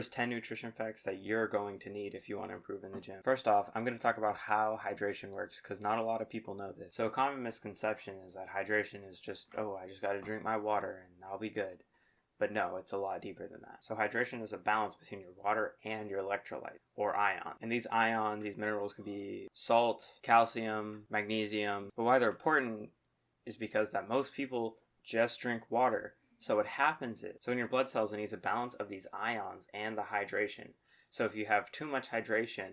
Here's 10 nutrition facts that you're going to need if you want to improve in the gym. First off, I'm going to talk about how hydration works because not a lot of people know this. So a common misconception is that hydration is just, I just got to drink my water and I'll be good. But no, it's a lot deeper than that. So hydration is a balance between your water and your electrolyte, or ion. And these ions, these minerals, could be salt, calcium, magnesium. But why they're important is because that most people just drink water. So what happens is, in your blood cells, it needs a balance of these ions and the hydration. So if you have too much hydration,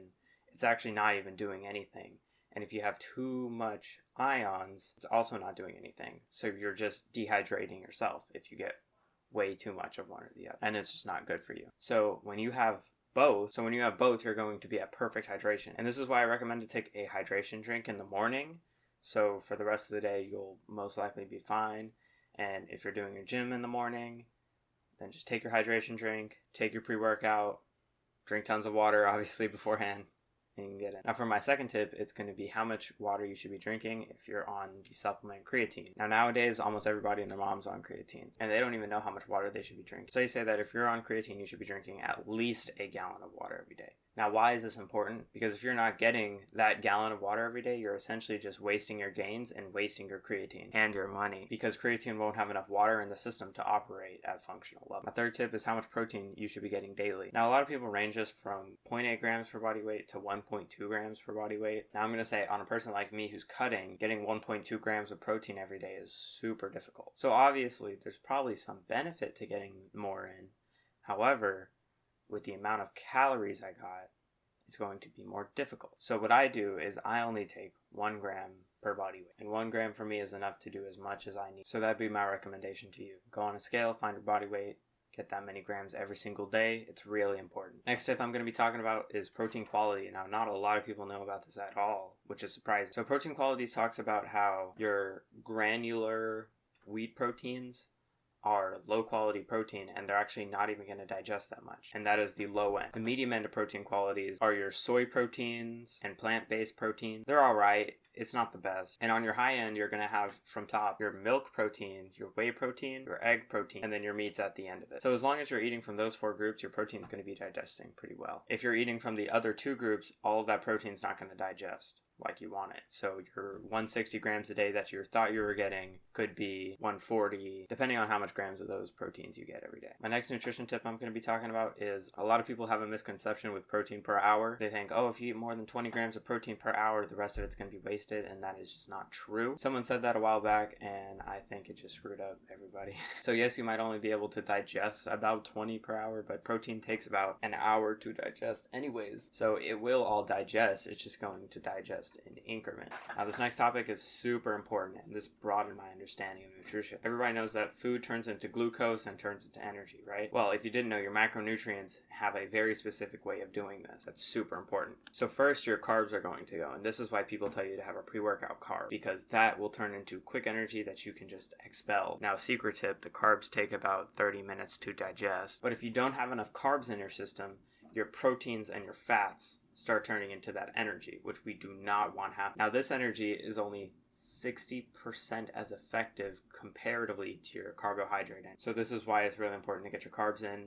it's actually not even doing anything. And if you have too much ions, it's also not doing anything. So you're just dehydrating yourself if you get way too much of one or the other. And it's just not good for you. So when you have both, you're going to be at perfect hydration. And this is why I recommend to take a hydration drink in the morning. So for the rest of the day, you'll most likely be fine. And if you're doing your gym in the morning, then just take your hydration drink, take your pre-workout, drink tons of water, obviously, beforehand. And you can get it. Now for my second tip, it's going to be how much water you should be drinking if you're on the supplement creatine. Now nowadays, almost everybody and their mom's on creatine, and they don't even know how much water they should be drinking. So they say that if you're on creatine, you should be drinking at least a gallon of water every day. Now why is this important? Because if you're not getting that gallon of water every day, you're essentially just wasting your gains and wasting your creatine and your money, because creatine won't have enough water in the system to operate at functional level. My third tip is how much protein you should be getting daily. Now a lot of people range this from 0.8 grams per body weight to 1.2 grams per body weight. Now I'm going to say on a person like me who's cutting, getting 1.2 grams of protein every day is super difficult. So obviously there's probably some benefit to getting more in. However, with the amount of calories I got, it's going to be more difficult. So what I do is I only take 1 gram per body weight. And 1 gram for me is enough to do as much as I need. So that'd be my recommendation to you. Go on a scale, find your body weight, get that many grams every single day. It's really important. Next tip I'm going to be talking about is protein quality. Now, not a lot of people know about this at all, which is surprising. So protein quality talks about how your granular wheat proteins are low quality protein and they're actually not even going to digest that much. And that is the low end. The medium end of protein qualities are your soy proteins and plant-based protein. They're alright. It's not the best. And on your high end, you're going to have from top your milk protein, your whey protein, your egg protein, and then your meats at the end of it. So as long as you're eating from those 4 groups, your protein is going to be digesting pretty well. If you're eating from the other 2 groups, all of that protein is not going to digest like you want it. So your 160 grams a day that you thought you were getting could be 140, depending on how much grams of those proteins you get every day. My next nutrition tip I'm going to be talking about is a lot of people have a misconception with protein per hour. They think, if you eat more than 20 grams of protein per hour, the rest of it's going to be wasted, and that is just not true. Someone said that a while back, and I think it just screwed up everybody. So yes, you might only be able to digest about 20 per hour, but protein takes about an hour to digest anyways. So it will all digest. It's just going to digest in increment. Now this next topic is super important, and this broadened my understanding of nutrition. Everybody knows that food turns into glucose and turns into energy, right? Well, if you didn't know, your macronutrients have a very specific way of doing this. That's super important. So first, your carbs are going to go, and this is why people tell you to have a pre-workout carb, because that will turn into quick energy that you can just expel. Now, secret tip, the carbs take about 30 minutes to digest, but if you don't have enough carbs in your system, your proteins and your fats start turning into that energy, which we do not want happen. Now, this energy is only 60% as effective comparatively to your carbohydrate. So this is why it's really important to get your carbs in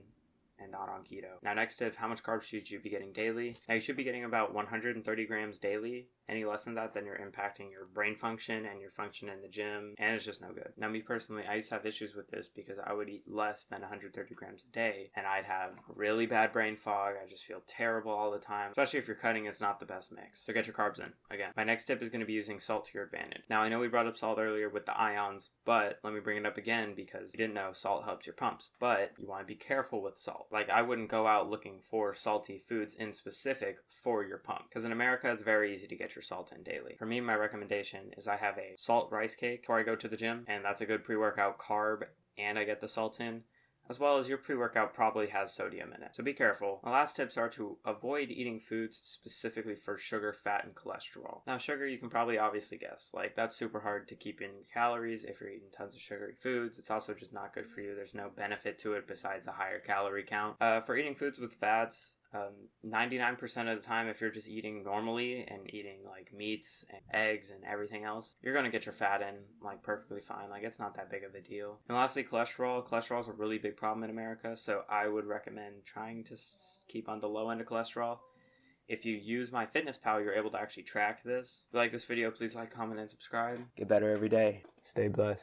and not on keto. Now, next tip, how much carbs should you be getting daily? Now, you should be getting about 130 grams daily. Any less than that, then you're impacting your brain function and your function in the gym, and it's just no good. Now, me personally, I used to have issues with this because I would eat less than 130 grams a day, and I'd have really bad brain fog. I just feel terrible all the time. Especially if you're cutting, it's not the best mix. So get your carbs in. Again, my next tip is going to be using salt to your advantage. Now, I know we brought up salt earlier with the ions, but let me bring it up again because you didn't know salt helps your pumps. But you want to be careful with salt. Like, I wouldn't go out looking for salty foods in specific for your pump, because in America, it's very easy to get your salt in daily. For me, my recommendation is I have a salt rice cake before I go to the gym, and that's a good pre-workout carb, and I get the salt in, as well as your pre-workout probably has sodium in it. So be careful. My last tips are to avoid eating foods specifically for sugar, fat, and cholesterol. Now, sugar, you can probably obviously guess. Like, that's super hard to keep in calories if you're eating tons of sugary foods. It's also just not good for you. There's no benefit to it besides a higher calorie count. For eating foods with fats, 99% of the time, if you're just eating normally and eating like meats and eggs and everything else, you're going to get your fat in like perfectly fine. Like, it's not that big of a deal. And lastly, cholesterol. Cholesterol is a really big problem in America, so I would recommend trying to keep on the low end of cholesterol. If you use MyFitnessPal, you're able to actually track this. If you like this video, please like, comment, and subscribe. Get better every day. Stay blessed.